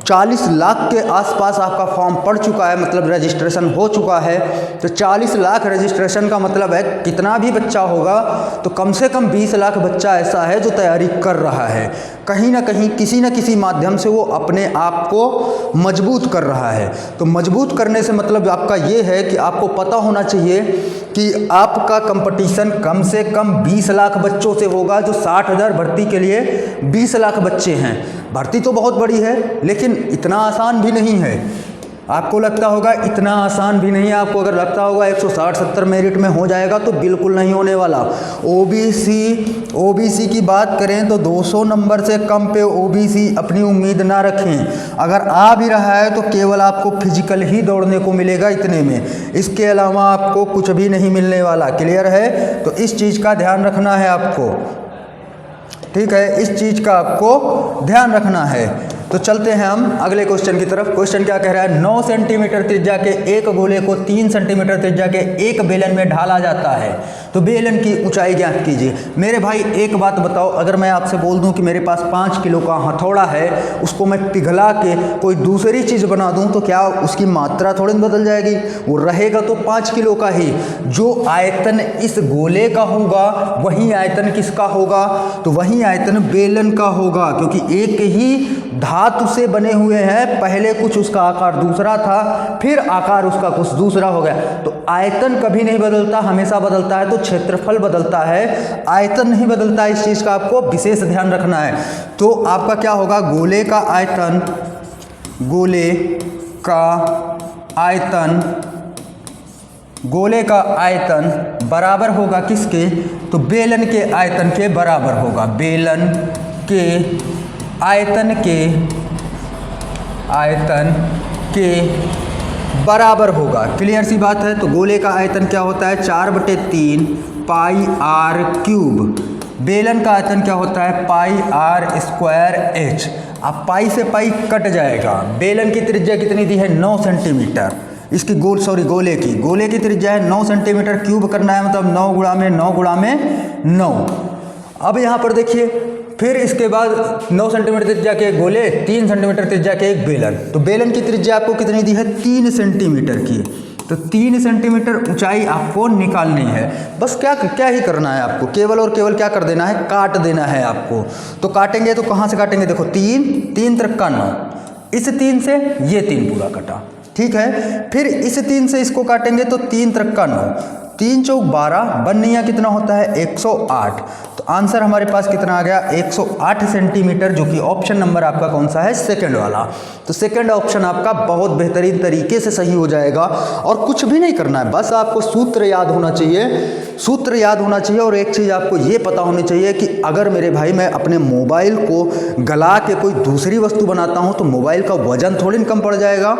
40 लाख के आसपास आपका फॉर्म पड़ चुका है, मतलब रजिस्ट्रेशन हो चुका है। तो 40 लाख रजिस्ट्रेशन का मतलब है कितना भी बच्चा होगा तो कम से कम 20 लाख बच्चा ऐसा है जो तैयारी कर रहा है, कहीं ना कहीं किसी न किसी माध्यम से वो अपने आप को मजबूत कर रहा है। तो मजबूत करने से मतलब आपका ये है कि आपको पता होना चाहिए कि आपका कंपटीशन कम से कम 20 लाख बच्चों से होगा, जो 60,000 भर्ती के लिए 20 लाख बच्चे हैं। भर्ती तो बहुत बड़ी है लेकिन इतना आसान भी नहीं है। आपको लगता होगा इतना आसान भी नहीं है, आपको अगर लगता होगा 160-70 मेरिट में हो जाएगा, तो बिल्कुल नहीं होने वाला। ओबीसी की बात करें तो 200 नंबर से कम पे ओबीसी अपनी उम्मीद ना रखें। अगर आ भी रहा है तो केवल आपको फिजिकल ही दौड़ने को मिलेगा इतने में, इसके अलावा आपको कुछ भी नहीं मिलने वाला। क्लियर है? तो इस चीज़ का ध्यान रखना है आपको, ठीक है, इस चीज़ का आपको ध्यान रखना है। तो चलते हैं हम अगले क्वेश्चन की तरफ। क्वेश्चन क्या कह रहा है? 9 सेंटीमीटर त्रिज्या के एक गोले को 3 सेंटीमीटर त्रिज्या के एक बेलन में ढाला जाता है, तो बेलन की ऊंचाई ज्ञात कीजिए। मेरे भाई एक बात बताओ, अगर मैं आपसे बोल दूं कि मेरे पास 5 किलो का हथौड़ा है, उसको मैं पिघला के कोई दूसरी चीज़ बना दूं, तो क्या उसकी मात्रा थोड़ी बदल जाएगी? वो रहेगा तो 5 किलो का ही। जो आयतन इस गोले का होगा वही आयतन किसका होगा? तो वही आयतन बेलन का होगा, क्योंकि एक ही धातु से बने हुए हैं। पहले कुछ उसका आकार दूसरा था, फिर आकार उसका कुछ दूसरा हो गया। तो आयतन कभी नहीं बदलता, हमेशा बदलता है तो क्षेत्रफल बदलता है, आयतन नहीं बदलता। इस चीज़ का आपको विशेष ध्यान रखना है। तो आपका क्या होगा? गोले का आयतन बराबर होगा किसके? तो बेलन के आयतन के बराबर होगा। बेलन के आयतन के बराबर होगा। क्लियर सी बात है? तो गोले का आयतन क्या होता है? 4/3 पाई आर क्यूब। बेलन का आयतन क्या होता है? पाई आर स्क्वायर एच। अब पाई से पाई कट जाएगा। बेलन की त्रिज्या कितनी दी है? 9 सेंटीमीटर। इसकी गोले की त्रिज्या है 9 सेंटीमीटर। क्यूब करना है मतलब 9 गुणा में 9 गुणा में 9। अब यहाँ पर देखिए, फिर इसके बाद 9 सेंटीमीटर त्रिज्या के एक गोले, 3 सेंटीमीटर त्रिज्या के एक बेलन। तो बेलन की त्रिज्या आपको कितनी दी है? 3 सेंटीमीटर की। तो 3 सेंटीमीटर ऊंचाई आपको निकालनी है। बस क्या ही करना है आपको, केवल और केवल क्या कर देना है? काट देना है आपको। तो काटेंगे तो कहाँ से काटेंगे? देखो 3 त्रिका 9, इस 3 से ये 3 पूरा कटा, ठीक है। फिर इस 3 से इसको काटेंगे तो 3 त्रिका 9, 3 चौक 12, बननिया कितना होता है? 108। तो आंसर हमारे पास कितना आ गया? 108 सेंटीमीटर, जो कि ऑप्शन नंबर आपका कौन सा है? सेकंड वाला। तो सेकंड ऑप्शन आपका बहुत बेहतरीन तरीके से सही हो जाएगा। और कुछ भी नहीं करना है, बस आपको सूत्र याद होना चाहिए। और एक चीज़ आपको ये पता होनी चाहिए कि अगर मेरे भाई मैं अपने मोबाइल को गला के कोई दूसरी वस्तु बनाता हूँ तो मोबाइल का वजन थोड़ी कम पड़ जाएगा,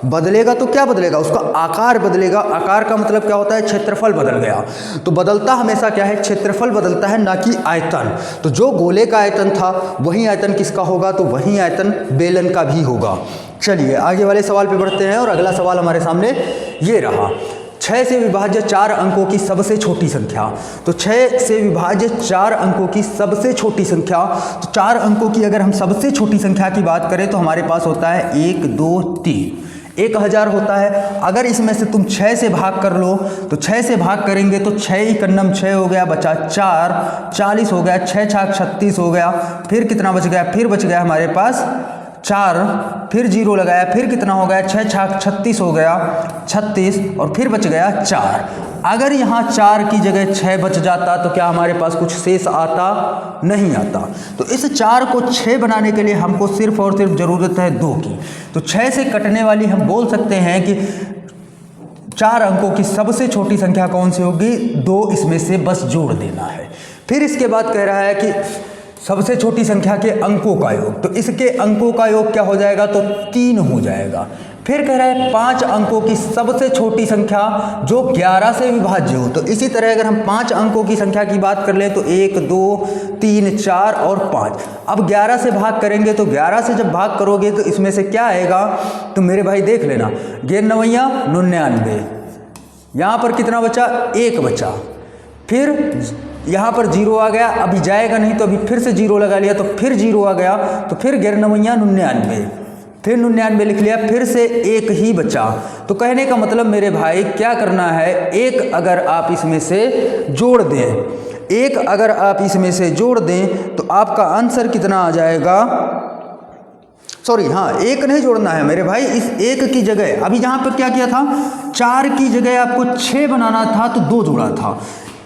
बदलेगा तो क्या बदलेगा? उसका आकार बदलेगा। आकार का मतलब क्या होता है? क्षेत्रफल बदल गया। तो बदलता हमेशा क्या है? क्षेत्रफल बदलता है, ना कि आयतन। तो जो गोले का आयतन था वही आयतन किसका होगा? तो वही आयतन बेलन का भी होगा। चलिए आगे वाले सवाल पे बढ़ते हैं। और अगला सवाल हमारे सामने ये रहा, 6 से विभाज्य 4 अंकों की सबसे छोटी संख्या। तो 6 से विभाज्य 4 अंकों की सबसे छोटी संख्या, तो 4 अंकों की अगर हम सबसे छोटी संख्या की बात करें तो हमारे पास होता है 1, 2, 3, 1000 होता है। अगर इसमें से तुम 6 से भाग कर लो तो 6 से भाग करेंगे तो 6 कन्नम 6 हो गया, बचा 4, 40 हो गया, 6 छाक 36 हो गया। फिर कितना बच गया? फिर बच गया हमारे पास 4, फिर 0 लगाया, फिर कितना हो गया? 6 छाक 36 हो गया, 36, और फिर बच गया 4। अगर यहाँ 4 की जगह 6 बच जाता तो क्या हमारे पास कुछ शेष आता? नहीं आता। तो इस 4 को 6 बनाने के लिए हमको सिर्फ और सिर्फ ज़रूरत है 2 की। तो 6 से कटने वाली हम बोल सकते हैं कि 4 अंकों की सबसे छोटी संख्या कौन सी होगी? 2 इसमें से बस जोड़ देना है। फिर इसके बाद कह रहा है कि सबसे छोटी संख्या के अंकों का योग, तो इसके अंकों का योग क्या हो जाएगा? तो 3 हो जाएगा। फिर कह रहा है 5 अंकों की सबसे छोटी संख्या जो 11 से विभाज्य हो। तो इसी तरह अगर हम 5 अंकों की संख्या की बात कर लें तो 1, 2, 3, 4 और 5। अब 11 से भाग करेंगे तो 11 से जब भाग करोगे तो इसमें से क्या आएगा? तो मेरे भाई देख लेना, 99, यहाँ पर कितना बचा? 1 बचा। फिर यहाँ पर 0 आ गया, अभी जाएगा नहीं तो अभी फिर से 0 लगा लिया तो फिर 0 आ गया, तो फिर 99, फिर 99 लिख लिया, फिर से एक ही बचा। तो कहने का मतलब मेरे भाई क्या करना है, एक अगर आप इसमें से जोड़ दें, एक अगर आप इसमें से जोड़ दें तो आपका आंसर कितना आ जाएगा, सॉरी हाँ एक नहीं जोड़ना है मेरे भाई, इस एक की जगह अभी जहाँ पर क्या किया था, 4 की जगह आपको 6 बनाना था तो 2 जोड़ा था।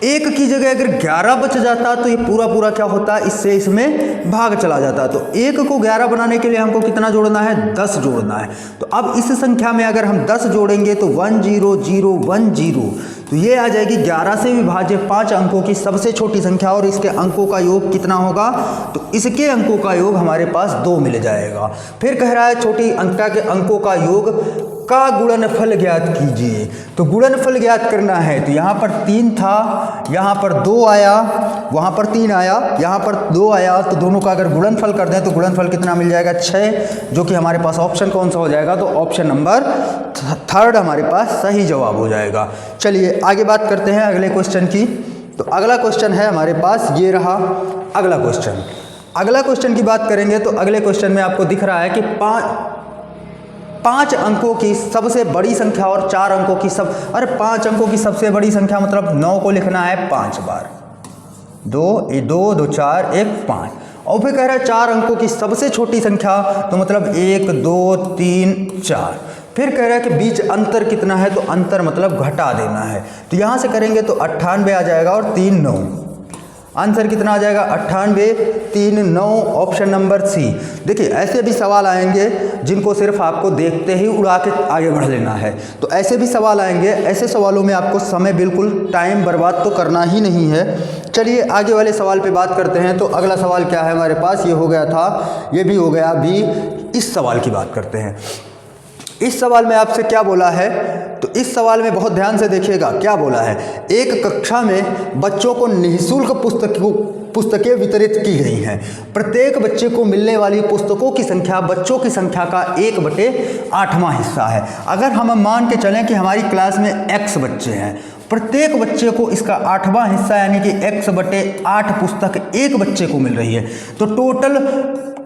एक की जगह अगर 11 बच जाता तो ये पूरा पूरा क्या होता, इससे इसमें भाग चला जाता। तो एक को 11 बनाने के लिए हमको कितना जोड़ना है, 10 जोड़ना है। तो अब इस संख्या में अगर हम 10 जोड़ेंगे तो 10010, तो ये आ जाएगी 11 से विभाज्य 5 अंकों की सबसे छोटी संख्या, और इसके अंकों का योग कितना होगा, तो इसके अंकों का योग हमारे पास 2 मिल जाएगा। फिर कह रहा है छोटी अंक के अंकों का योग का गुणनफल ज्ञात कीजिए। तो गुणनफल ज्ञात करना है, तो यहाँ पर 3 था, यहाँ पर 2 आया, वहाँ पर 3 आया, यहाँ पर 2 आया, तो दोनों का अगर गुणनफल कर दें तो गुणनफल कितना मिल जाएगा, 6, जो कि हमारे पास ऑप्शन कौन सा हो जाएगा, तो ऑप्शन नंबर 3 हमारे पास सही जवाब हो जाएगा। चलिए आगे बात करते हैं अगले क्वेश्चन की। तो अगला क्वेश्चन है हमारे पास, ये रहा अगला क्वेश्चन। अगला क्वेश्चन की बात करेंगे तो अगले क्वेश्चन में आपको दिख रहा है कि 5 अंकों की सबसे बड़ी संख्या और 4 अंकों की 5 अंकों की सबसे बड़ी संख्या मतलब 9 को लिखना है 5 बार, 2 2 4 1 5। और फिर कह रहा है 4 अंकों की सबसे छोटी संख्या, तो मतलब 1 2 3 4। फिर कह रहा है कि बीच अंतर कितना है, तो अंतर मतलब घटा देना है। तो यहाँ से करेंगे तो 98 आ जाएगा और 3 9, आंसर कितना आ जाएगा 98 3 9, ऑप्शन नंबर सी। देखिए ऐसे भी सवाल आएंगे जिनको सिर्फ आपको देखते ही उड़ा के आगे बढ़ लेना है, तो ऐसे भी सवाल आएंगे, ऐसे सवालों में आपको समय बिल्कुल टाइम बर्बाद तो करना ही नहीं है। चलिए आगे वाले सवाल पे बात करते हैं। तो अगला सवाल क्या है हमारे पास, ये हो गया था, ये भी हो गया। अभी इस सवाल की बात करते हैं। इस सवाल में आपसे क्या बोला है, तो इस सवाल में बहुत ध्यान से देखिएगा क्या बोला है। एक कक्षा में बच्चों को निःशुल्क पुस्तकें वितरित की गई हैं। प्रत्येक बच्चे को मिलने वाली पुस्तकों की संख्या बच्चों की संख्या का 1/8वां हिस्सा है। अगर हम मान के चलें कि हमारी क्लास में x बच्चे हैं, प्रत्येक बच्चे को इसका 8वां हिस्सा यानी कि x/8 पुस्तक एक बच्चे को मिल रही है, तो टोटल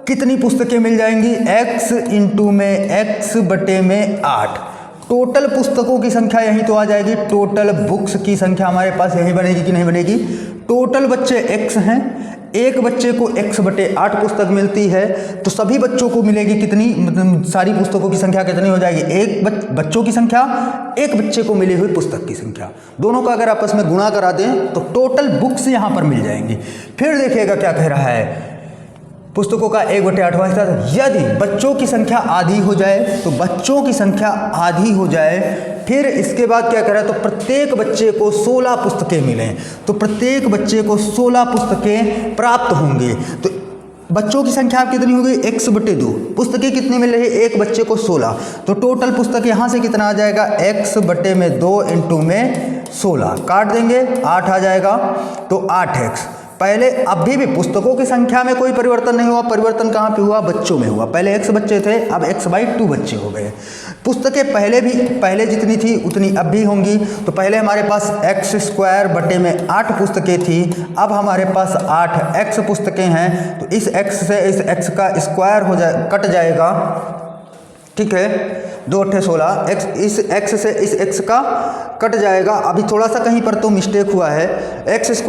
कितनी पुस्तकें मिल जाएंगी, x इंटू में x/8। टोटल पुस्तकों की संख्या यही तो आ जाएगी, टोटल बुक्स की संख्या हमारे पास यही बनेगी कि नहीं बनेगी। टोटल बच्चे x हैं, एक बच्चे को x/8 पुस्तक मिलती है, तो सभी बच्चों को मिलेगी कितनी, मतलब सारी पुस्तकों की संख्या कितनी हो जाएगी, एक बच्चों की संख्या, एक बच्चे को मिली हुई पुस्तक की संख्या, दोनों का अगर आपस में गुणा करा दें तो टोटल बुक्स यहाँ पर मिल जाएंगी। फिर देखिएगा क्या कह रहा है, पुस्तकों का 1/8वां हिस्सा। यदि बच्चों की संख्या आधी हो जाए, तो बच्चों की संख्या आधी हो जाए, फिर इसके बाद क्या करें, तो प्रत्येक बच्चे को 16 पुस्तकें मिलें, तो प्रत्येक बच्चे को 16 पुस्तकें प्राप्त होंगी। तो बच्चों की संख्या कितनी हो गई, x/2, पुस्तकें कितनी मिल रही है, एक बच्चे को 16, तो टोटल पुस्तक यहाँ से कितना आ जाएगा, x/2 इंटू में 16 काट देंगे, 8 आ जाएगा, तो 8x। पहले अभी भी पुस्तकों की संख्या में कोई परिवर्तन नहीं हुआ, परिवर्तन कहाँ पे हुआ, बच्चों में हुआ। पहले x बच्चे थे, अब x/2 बच्चे हो गए। पुस्तकें पहले जितनी थी उतनी अब भी होंगी। तो पहले हमारे पास x² 8 पुस्तकें थी, अब हमारे पास 8x पुस्तकें हैं, तो इस x से इस x का स्क्वायर कट जाएगा, ठीक है, 2 8 16, इस x से इस x का कट जाएगा। अभी थोड़ा सा कहीं पर तो मिस्टेक हुआ है, x²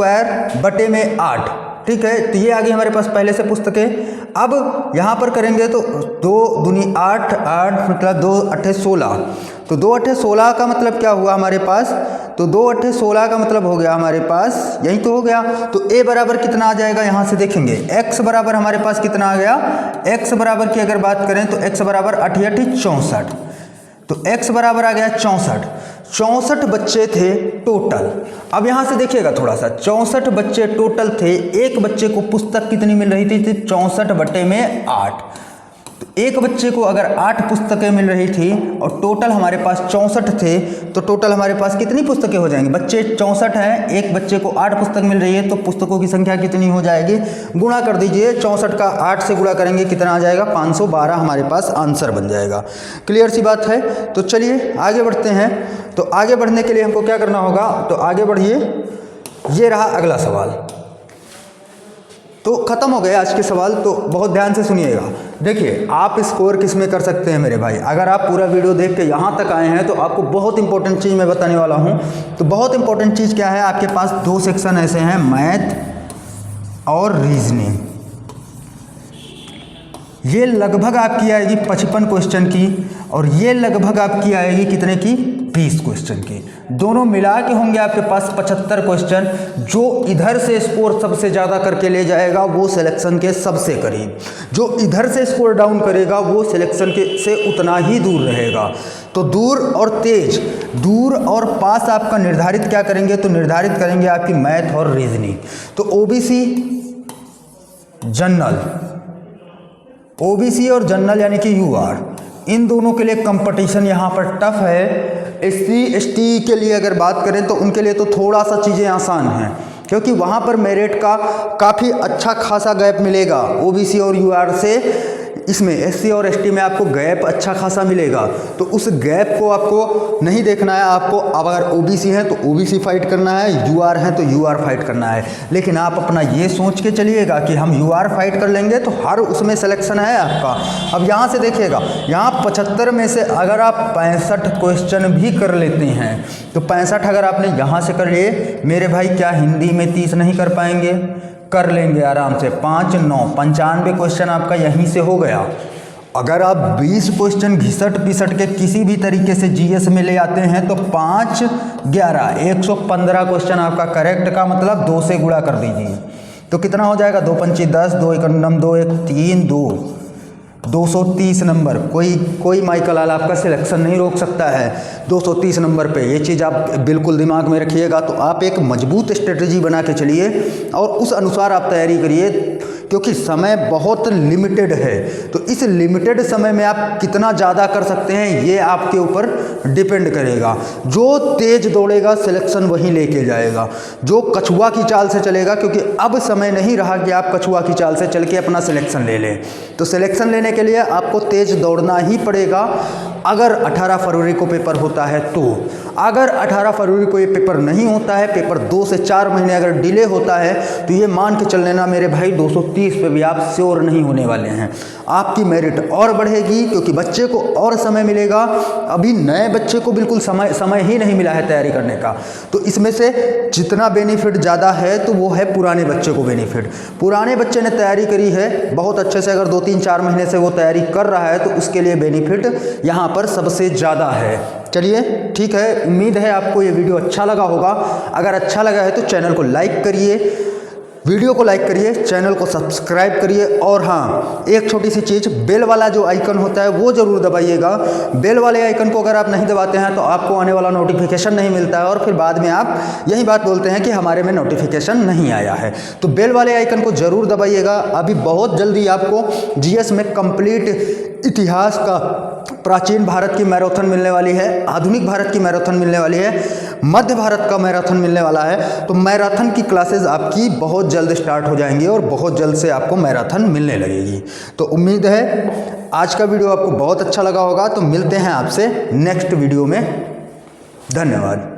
8, ठीक है, तो ये आ गई हमारे पास पहले से पुस्तकें। अब यहाँ पर करेंगे तो 2 दूनी 8, 8 मतलब 2 8 16, तो 2 8 16 का मतलब क्या हुआ हमारे पास, तो 2 8 16 का मतलब हो गया हमारे पास, यही तो हो गया। तो a बराबर कितना आ जाएगा, यहाँ से देखेंगे x बराबर हमारे पास कितना आ गया, x बराबर की अगर बात करें तो x बराबर 8 8 64, तो x बराबर आ गया 64 बच्चे थे टोटल। अब यहाँ से देखिएगा थोड़ा सा, 64 बच्चे टोटल थे, एक बच्चे को पुस्तक कितनी मिल रही थी, 64/8। तो एक बच्चे को अगर 8 पुस्तकें मिल रही थी और टोटल हमारे पास 64 थे, तो टोटल हमारे पास कितनी पुस्तकें हो जाएंगी, बच्चे 64 हैं, एक बच्चे को 8 पुस्तक मिल रही है, तो पुस्तकों की संख्या कितनी हो जाएगी, गुणा कर दीजिए, 64 का 8 से गुणा करेंगे कितना आ जाएगा, 512 हमारे पास आंसर बन जाएगा। क्लियर सी बात है। तो चलिए आगे बढ़ते हैं। तो आगे बढ़ने के लिए हमको क्या करना होगा, तो आगे बढ़िए, ये रहा अगला सवाल। तो ख़त्म हो गए आज के सवाल। तो बहुत ध्यान से सुनिएगा। देखिए आप स्कोर किस में कर सकते हैं मेरे भाई, अगर आप पूरा वीडियो देख के यहाँ तक आए हैं तो आपको बहुत इंपॉर्टेंट चीज़ मैं बताने वाला हूँ। तो बहुत इंपॉर्टेंट चीज़ क्या है, आपके पास 2 सेक्शन ऐसे हैं, मैथ और रीजनिंग। ये लगभग आपकी आएगी 55 क्वेश्चन की और ये लगभग आपकी आएगी कितने की, 20 क्वेश्चन की। दोनों मिला के होंगे आपके पास 75 क्वेश्चन। जो इधर से स्कोर सबसे ज़्यादा करके ले जाएगा वो सिलेक्शन के सबसे करीब, जो इधर से स्कोर डाउन करेगा वो सिलेक्शन के से उतना ही दूर रहेगा। तो दूर और तेज, दूर और पास आपका निर्धारित क्या करेंगे, तो निर्धारित करेंगे आपकी मैथ और रीजनिंग। तो ओबीसी जनरल, ओबीसी और जनरल यानी कि यूआर, इन दोनों के लिए कंपटीशन यहाँ पर टफ है। एससी एसटी के लिए अगर बात करें तो उनके लिए तो थोड़ा सा चीज़ें आसान हैं, क्योंकि वहाँ पर मेरिट का काफ़ी अच्छा खासा गैप मिलेगा ओबीसी और यूआर से। इसमें एससी और एसटी में आपको गैप अच्छा खासा मिलेगा। तो उस गैप को आपको नहीं देखना है, आपको अगर ओबीसी है तो ओबीसी फाइट करना है, यूआर है तो यूआर फाइट करना है। लेकिन आप अपना ये सोच के चलिएगा कि हम यूआर फाइट कर लेंगे तो हर उसमें सिलेक्शन है आपका। अब यहाँ से देखिएगा, यहाँ 75 में से अगर आप 65 क्वेश्चन भी कर लेते हैं तो 65 अगर आपने यहाँ से कर लिए मेरे भाई, क्या हिंदी में 30 नहीं कर पाएंगे? कर लेंगे आराम से। 5 9 95 क्वेश्चन आपका यहीं से हो गया। अगर आप 20 क्वेश्चन घिसट पिसट के किसी भी तरीके से जीएस में ले आते हैं तो 5 11 115 क्वेश्चन आपका करेक्ट का मतलब 2 से गुणा कर दीजिए तो कितना हो जाएगा, 2 पंची 10, 2 1 9, 2 1 3, 230 नंबर। कोई माइकल लाल आपका सिलेक्शन नहीं रोक सकता है 230 नंबर पे। ये चीज़ आप बिल्कुल दिमाग में रखिएगा। तो आप एक मजबूत स्ट्रेटजी बना के चलिए और उस अनुसार आप तैयारी करिए, क्योंकि समय बहुत लिमिटेड है। तो इस लिमिटेड समय में आप कितना ज़्यादा कर सकते हैं ये आपके ऊपर डिपेंड करेगा। जो तेज दौड़ेगा सिलेक्शन वही लेके जाएगा, जो कछुआ की चाल से चलेगा, क्योंकि अब समय नहीं रहा कि आप कछुआ की चाल से चल के अपना सिलेक्शन ले लें। तो सिलेक्शन लेने के लिए आपको तेज दौड़ना ही पड़ेगा। अगर 18 फरवरी को पेपर होता है तो, अगर 18 फरवरी को ये पेपर नहीं होता है, पेपर 2 से 4 महीने अगर डिले होता है तो ये मान के चल लेना मेरे भाई 230 पे भी आप श्योर नहीं होने वाले हैं। आपकी मेरिट और बढ़ेगी क्योंकि बच्चे को और समय मिलेगा। अभी नए बच्चे को बिल्कुल समय ही नहीं मिला है तैयारी करने का। तो इसमें से जितना बेनिफिट ज़्यादा है तो वो है पुराने बच्चे को बेनिफिट। पुराने बच्चे ने तैयारी करी है बहुत अच्छे से, अगर 2-3-4 महीने से वो तैयारी कर रहा है तो उसके लिए बेनिफिट यहाँ पर सबसे ज़्यादा है। चलिए ठीक है, उम्मीद है आपको ये वीडियो अच्छा लगा होगा। अगर अच्छा लगा है तो चैनल को लाइक करिए, वीडियो को लाइक करिए, चैनल को सब्सक्राइब करिए। और हाँ, एक छोटी सी चीज़, बेल वाला जो आइकन होता है वो ज़रूर दबाइएगा। बेल वाले आइकन को अगर आप नहीं दबाते हैं तो आपको आने वाला नोटिफिकेशन नहीं मिलता है और फिर बाद में आप यही बात बोलते हैं कि हमारे में नोटिफिकेशन नहीं आया है। तो बेल वाले आइकन को ज़रूर दबाइएगा। अभी बहुत जल्दी आपको जीएस में कंप्लीट इतिहास का, प्राचीन भारत की मैराथन मिलने वाली है, आधुनिक भारत की मैराथन मिलने वाली है, मध्य भारत का मैराथन मिलने वाला है। तो मैराथन की क्लासेस आपकी बहुत जल्द स्टार्ट हो जाएंगी और बहुत जल्द से आपको मैराथन मिलने लगेगी। तो उम्मीद है आज का वीडियो आपको बहुत अच्छा लगा होगा। तो मिलते हैं आपसे नेक्स्ट वीडियो में। धन्यवाद।